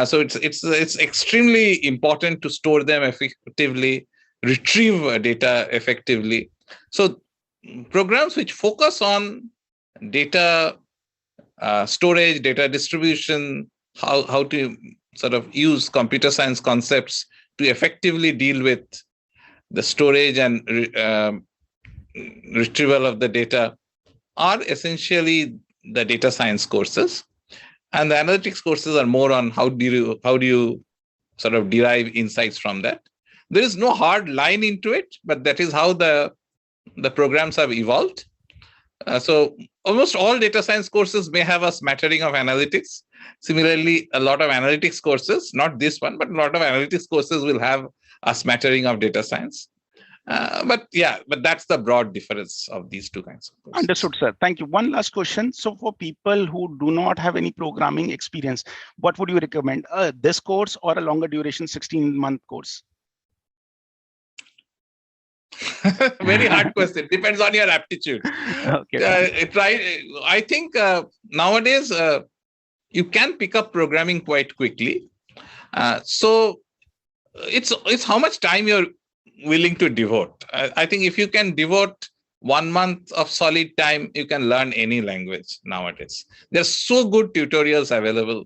So it's extremely important to store them effectively, retrieve data effectively. So programs which focus on data storage, data distribution, how to sort of use computer science concepts to effectively deal with the storage and retrieval of the data are essentially the data science courses. And the analytics courses are more on how do you sort of derive insights from that. There is no hard line into it, but that is how the programs have evolved. So almost all data science courses may have a smattering of analytics. Similarly, a lot of analytics courses, not this one, but a lot of analytics courses will have a smattering of data science. But that's the broad difference of these two kinds of courses. Understood, sir. Thank you. One last question. So for people who do not have any programming experience, what would you recommend? This course or a longer duration 16-month course? Very hard question. Depends on your aptitude. Okay. I think nowadays you can pick up programming quite quickly. So it's how much time you're willing to devote. I think if you can devote 1 month of solid time, you can learn any language nowadays. There's so good tutorials available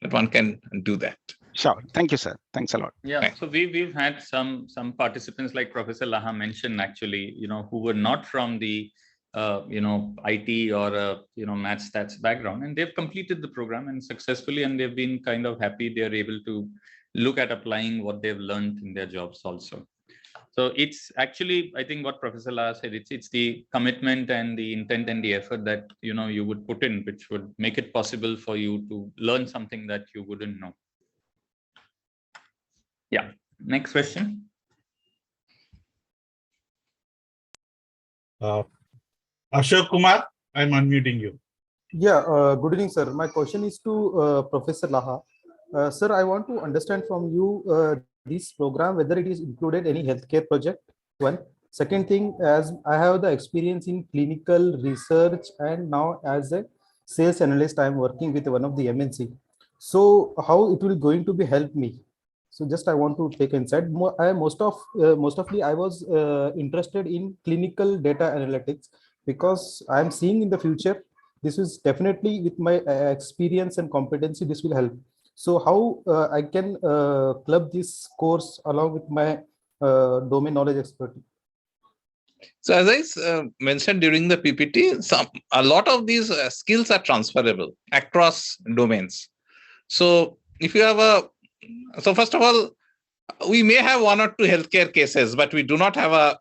that one can do that. Sure. Thank you, sir. Thanks a lot. Yeah. Thanks. So we've had some participants like Professor Laha mentioned actually, who were not from the IT or math stats background, and they've completed the program and successfully, and they've been kind of happy. They're able to look at applying what they've learned in their jobs also. So it's actually, I think what Professor Laha said, it's the commitment and the intent and the effort that you would put in, which would make it possible for you to learn something that you wouldn't know. Yeah. Next question. Ashok Kumar, I'm unmuting you. Yeah, good evening, sir. My question is to Professor Laha. Sir, I want to understand from you this program, whether it is included any healthcare project, one. Second thing, as I have the experience in clinical research and now as a sales analyst, I'm working with one of the MNC. So how it will going to be help me? So just I want to take insight. Mostly I was interested in clinical data analytics because I'm seeing in the future, this is definitely with my experience and competency, this will help. So how I can club this course along with my domain knowledge expertise? So as I mentioned during the PPT, a lot of these skills are transferable across domains. So if you have so first of all, we may have one or two healthcare cases, but we do not have a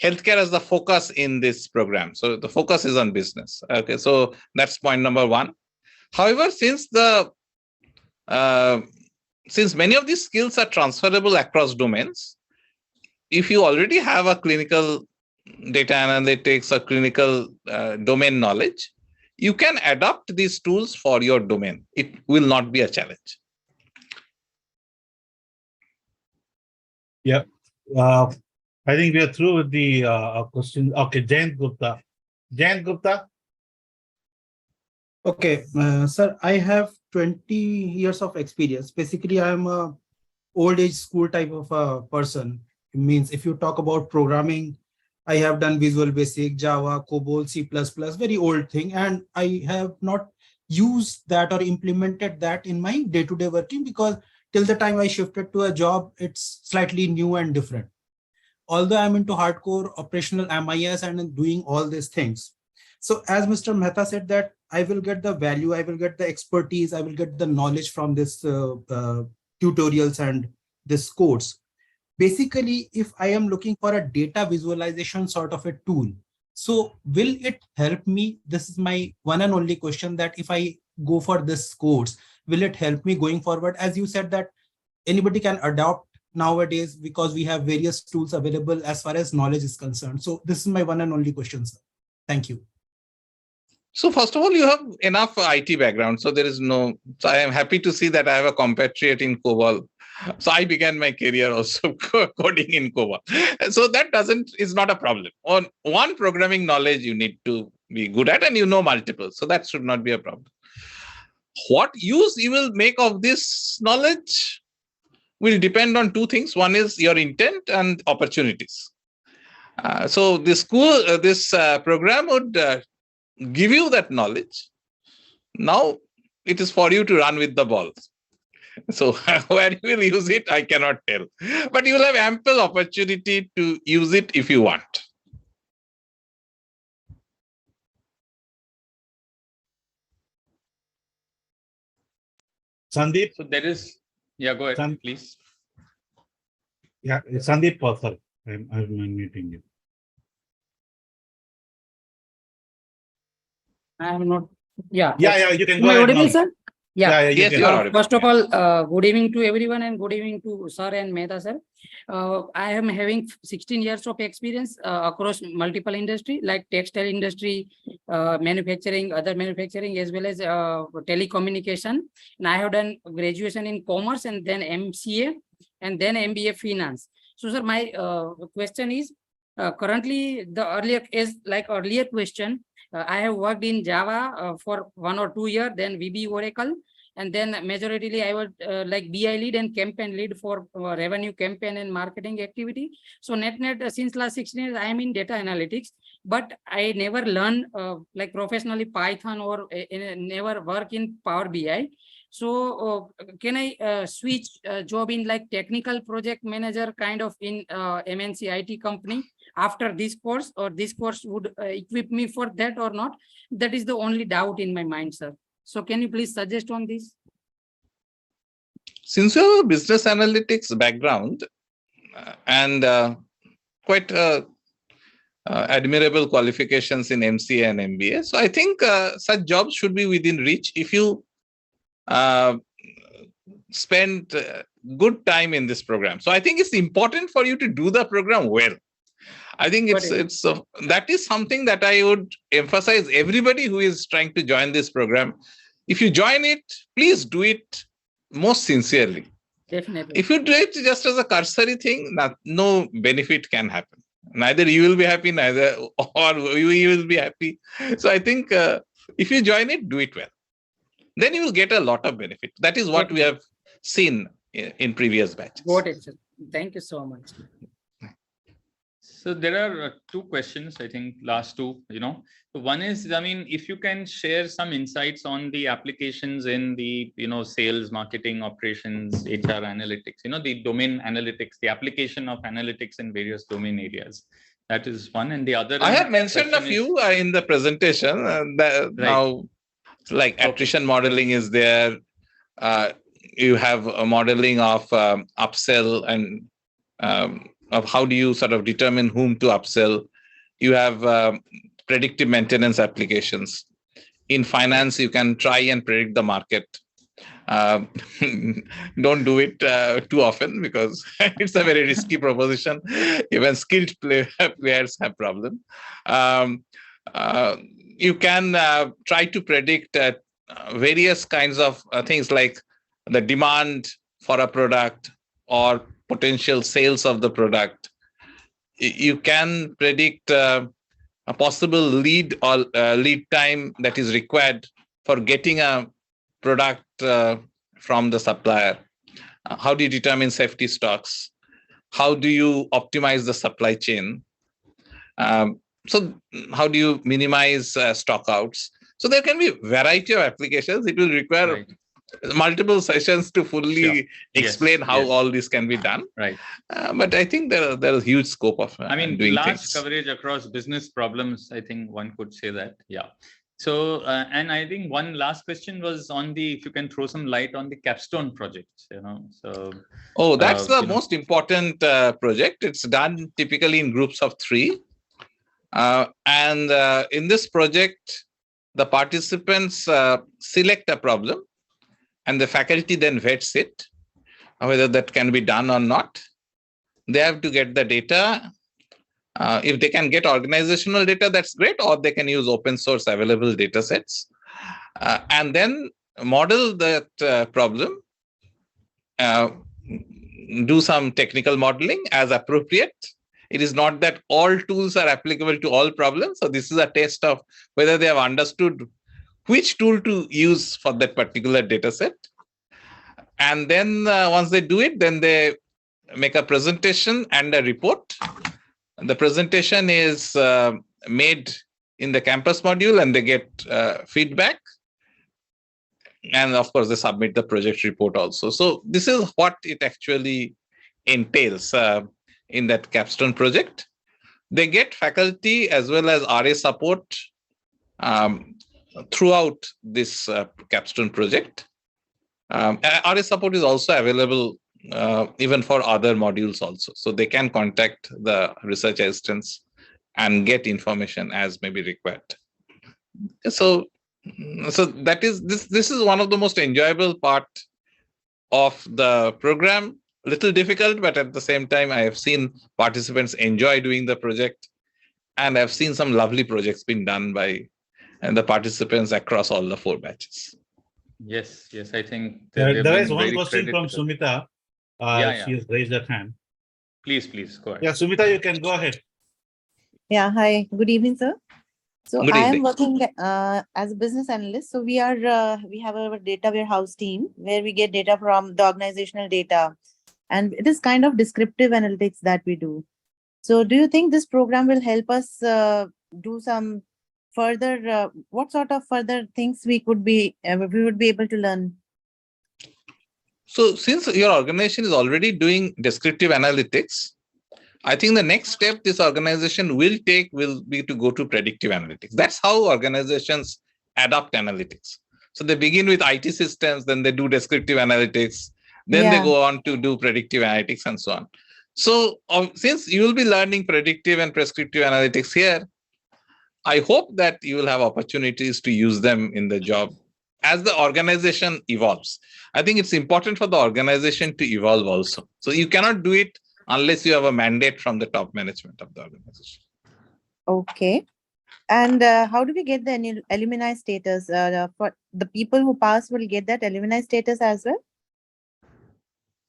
healthcare as the focus in this program. So the focus is on business. Okay, so that's point number one. However, since many of these skills are transferable across domains, if you already have a clinical data analytics or clinical domain knowledge, you can adopt these tools for your domain. It will not be a challenge. Yeah. I think we are through with the question. Okay, Jayant Gupta. Jayant Gupta. Okay, sir, I have 20 years of experience. Basically, I'm a old age school type of a person. It means if you talk about programming, I have done Visual Basic, Java, COBOL, C++, very old thing. And I have not used that or implemented that in my day-to-day working because till the time I shifted to a job, it's slightly new and different. Although I'm into hardcore operational MIS and doing all these things. So as Mr. Mehta said that I will get the value, I will get the expertise, I will get the knowledge from this tutorials and this course. Basically, if I am looking for a data visualization sort of a tool, so will it help me? This is my one and only question, that if I go for this course, will it help me going forward? As you said that anybody can adopt nowadays because we have various tools available as far as knowledge is concerned. So this is my one and only question, sir. Thank you. So first of all, you have enough IT background. So there is no, so I am happy to see that I have a compatriot in COBOL. So I began my career also coding in COBOL. So that is not a problem. On one programming knowledge you need to be good at, and you know multiple. So that should not be a problem. What use you will make of this knowledge will depend on two things. One is your intent and opportunities. So this program would give you that knowledge. Now it is for you to run with the balls. So where you will use it, I cannot tell. But you will have ample opportunity to use it if you want. Sandeep. So there is, yeah, go ahead, please. Yeah, Sandeep, sorry, I'm unmuting you. I am not. Yeah. Yeah, you can go Am I ahead audible, now. sir? Yeah. Yes, you are audible. First of all, good evening to everyone and good evening to sir and Mehta sir. I am having 16 years of experience across multiple industry like textile industry, manufacturing, other manufacturing, as well as telecommunication. And I have done graduation in commerce and then MCA and then MBA finance. So sir, my question is currently the earlier question, I have worked in Java for 1 or 2 years, then VB Oracle, and then majoritarily I was like BI lead and campaign lead for revenue campaign and marketing activity. So net since last 16 years, I am in data analytics, but I never learn like professionally Python or never work in Power BI. So can I switch job in like technical project manager kind of in MNC IT company after this course, or this course would equip me for that or not? That is the only doubt in my mind, sir. So can you please suggest on this? Since you have a business analytics background and quite admirable qualifications in MCA and MBA, so I think such jobs should be within reach if you spend good time in this program. So I think it's important for you to do the program well. I think that is something that I would emphasize everybody who is trying to join this program. If you join it, please do it most sincerely. Definitely. If you do it just as a cursory thing, no benefit can happen. Neither you will be happy, or we will be happy. So I think if you join it, do it well. Then you will get a lot of benefit. That is what we have seen in previous batches. Got it, sir. Thank you so much. So there are two questions, I think, last two, So one is, I mean, if you can share some insights on the applications in the, sales, marketing, operations, HR analytics, the domain analytics, the application of analytics in various domain areas. That is one. And the other. I had mentioned a few in the presentation. Now, like attrition modeling is there. You have a modeling of upsell and of how do you sort of determine whom to upsell. You have predictive maintenance applications. In finance, you can try and predict the market. Don't do it too often because it's a very risky proposition. Even skilled players have problems. You can try to predict various kinds of things like the demand for a product or potential sales of the product. You can predict a possible lead or lead time that is required for getting a product from the supplier. How do you determine safety stocks? How do you optimize the supply chain? So how do you minimize stockouts? So there can be a variety of applications. It will require multiple sessions to fully explain how all this can be done. But I think there is huge scope of doing large things. coverage across business problems. I think one could say that. Yeah. So, and I think one last question was on the, if you can throw some light on the capstone project, so. Oh, that's the most important project. It's done typically in groups of 3. And in this project, the participants select a problem and the faculty then vets it, whether that can be done or not. They have to get the data. If they can get organizational data, that's great, or they can use open source available data sets. And then model that problem, do some technical modeling as appropriate. It is not that all tools are applicable to all problems. So this is a test of whether they have understood which tool to use for that particular data set. And then once they do it, then they make a presentation and a report. The presentation is made in the campus module and they get feedback. And of course, they submit the project report also. So this is what it actually entails in that capstone project. They get faculty as well as RA support throughout this capstone project. RA support is also available even for other modules also. So they can contact the research assistants and get information as may be required. So that is this is one of the most enjoyable part of the program. Little difficult, but at the same time, I have seen participants enjoy doing the project, and I've seen some lovely projects being done by the participants across all the 4 batches. Yes, I think there is one question from Sumita. She has raised her hand. Please go ahead. Yeah, Sumita, you can go ahead. Yeah, hi. Good evening, sir. So Good I am evening. working as a business analyst. So we have our data warehouse team where we get data from the organizational data, and it is kind of descriptive analytics that we do. So do you think this program will help us do some further? What sort of further things we would be able to learn? So since your organization is already doing descriptive analytics, I think the next step this organization will take will be to go to predictive analytics. That's how organizations adopt analytics. So they begin with IT systems, then they do descriptive analytics, then they go on to do predictive analytics and so on. So since you will be learning predictive and prescriptive analytics here, I hope that you will have opportunities to use them in the job as the organization evolves. I think it's important for the organization to evolve also. So you cannot do it unless you have a mandate from the top management of the organization. Okay. And how do we get the alumni status? For the people who pass will get that alumni status as well?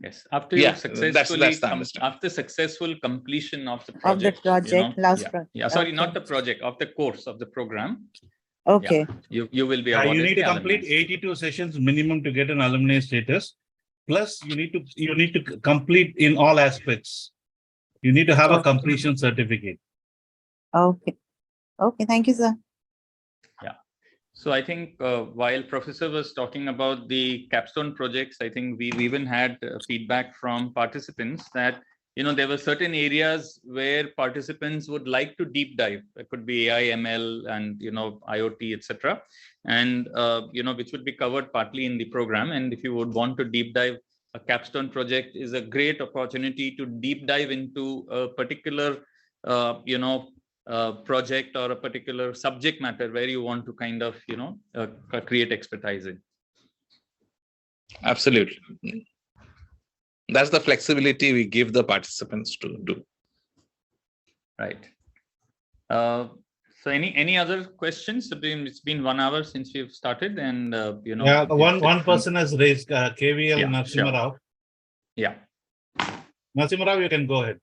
Yes, after you successfully after successful completion of the project, sorry, not the project, of the course of the program. Okay. You will be awarded. You need to complete 82 sessions minimum to get an alumni status. Plus, you need to complete in all aspects. You need to have a completion certificate. Okay. Thank you, sir. Yeah. So I think while Professor was talking about the capstone projects, I think we've even had feedback from participants that there were certain areas where participants would like to deep dive. It could be AI, ML, and IoT, etc., and which would be covered partly in the program. And if you would want to deep dive, a capstone project is a great opportunity to deep dive into a particular project or a particular subject matter where you want to kind of create expertise in. Absolutely. That's the flexibility we give the participants to do. Right. So any other questions? It's been 1 hour since we've started, and yeah, one person has raised KVL Narasimha Rao. Sure. Yeah. Narasimha Rao, you can go ahead.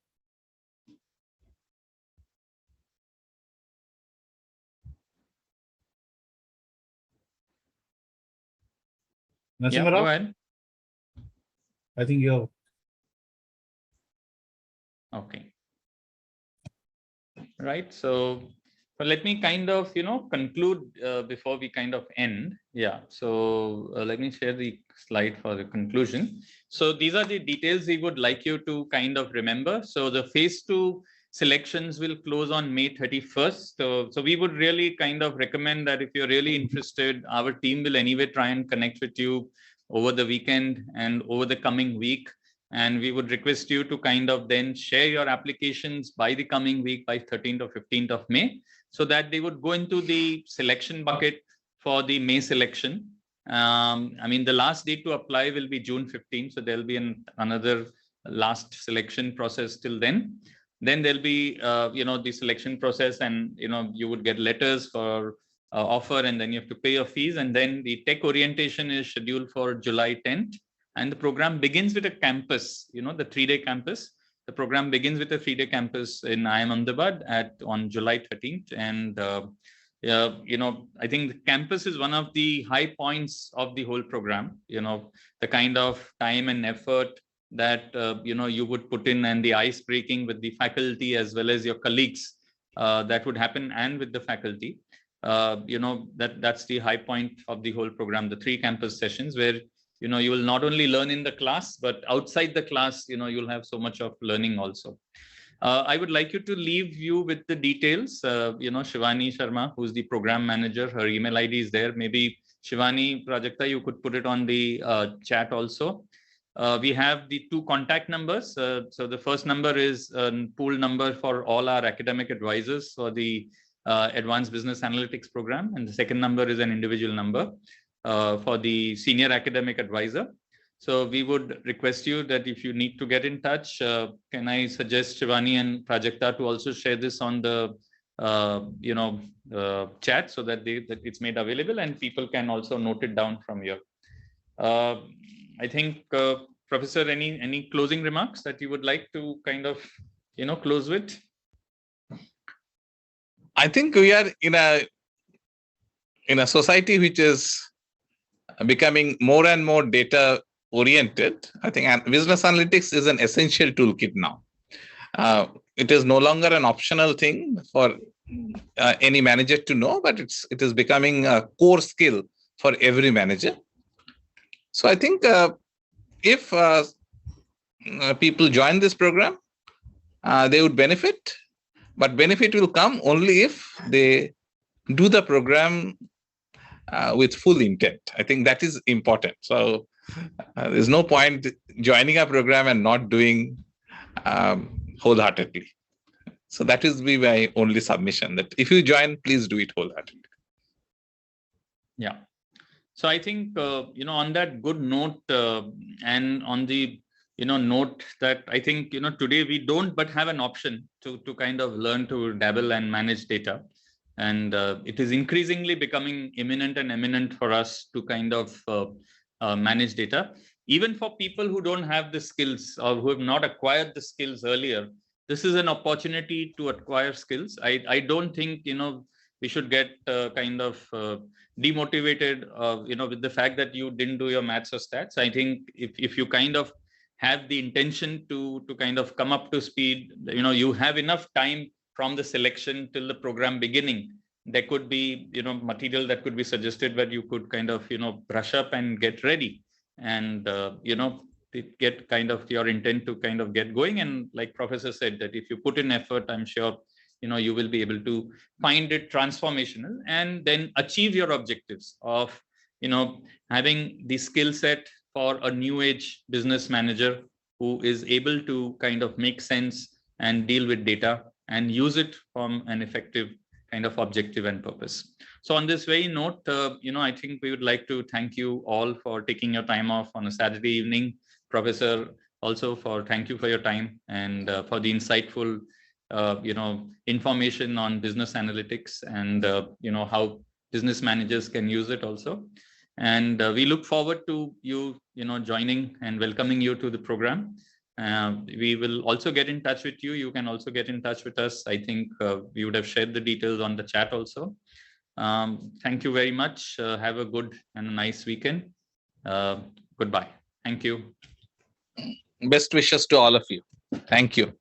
Narasimha Rao? Go ahead. I think you're okay. Right. So let me kind of conclude before we kind of end. Yeah. So let me share the slide for the conclusion. So these are the details we would like you to kind of remember. So the phase 2 selections will close on May 31st. So we would really kind of recommend that if you're really interested, our team will anyway try and connect with you over the weekend and over the coming week. And we would request you to kind of then share your applications by the coming week, by 13th or 15th of May, so that they would go into the selection bucket for the May selection. I mean, the last date to apply will be June 15th. So there'll be another last selection process till then. Then there'll be, the selection process, and, you would get letters for offer, and then you have to pay your fees. And then the tech orientation is scheduled for July 10th. And the program begins with a campus, the 3-day campus. The program begins with a 3-day campus in IIMA Ahmedabad on July 13th. And, I think the campus is one of the high points of the whole program. The kind of time and effort that, you would put in, and the ice breaking with the faculty as well as your colleagues that would happen, and with the faculty. That's the high point of the whole program, the 3 campus sessions where you will not only learn in the class, but outside the class, you'll have so much of learning also. I would like you to leave you with the details. Shivani Sharma, who's the program manager, her email ID is there. Maybe Shivani, Prajakta, you could put it on the chat also. We have the 2 contact numbers. So the first number is a pool number for all our academic advisors for the Advanced Business Analytics program. And the second number is an individual number for the senior academic advisor. So we would request you that if you need to get in touch, can I suggest Shivani and Prajakta to also share this on the chat, so that it's made available and people can also note it down from here. I think, Professor, any closing remarks that you would like to kind of close with? I think we are in a society which is becoming more and more data oriented. I think business analytics is an essential toolkit now. It is no longer an optional thing for any manager to know, but it is becoming a core skill for every manager. So I think if people join this program, they would benefit, but benefit will come only if they do the program with full intent. I think that is important. So there's no point joining a program and not doing wholeheartedly. So that is my only submission, that if you join, please do it wholeheartedly. Yeah. So I think, on that good note, and on the, note that I think, today we don't but have an option to kind of learn to dabble and manage data. And it is increasingly becoming imminent and eminent for us to kind of manage data. Even for people who don't have the skills or who have not acquired the skills earlier, this is an opportunity to acquire skills. I don't think, we should get kind of demotivated, with the fact that you didn't do your maths or stats. I think if you kind of have the intention to kind of come up to speed, you have enough time from the selection till the program beginning. There could be, material that could be suggested where you could kind of, brush up and get ready. And, get kind of your intent to kind of get going. And like Professor said, that if you put in effort, I'm sure you will be able to find it transformational and then achieve your objectives of having the skill set for a new age business manager who is able to kind of make sense and deal with data and use it from an effective kind of objective and purpose. So on this very note, I think we would like to thank you all for taking your time off on a Saturday evening. Professor, also thank you for your time and for the insightful, information on business analytics and, how business managers can use it also. And we look forward to you, joining and welcoming you to the program. We will also get in touch with you. You can also get in touch with us. I think we would have shared the details on the chat also. Thank you very much. Have a good and a nice weekend. Goodbye. Thank you. Best wishes to all of you. Thank you.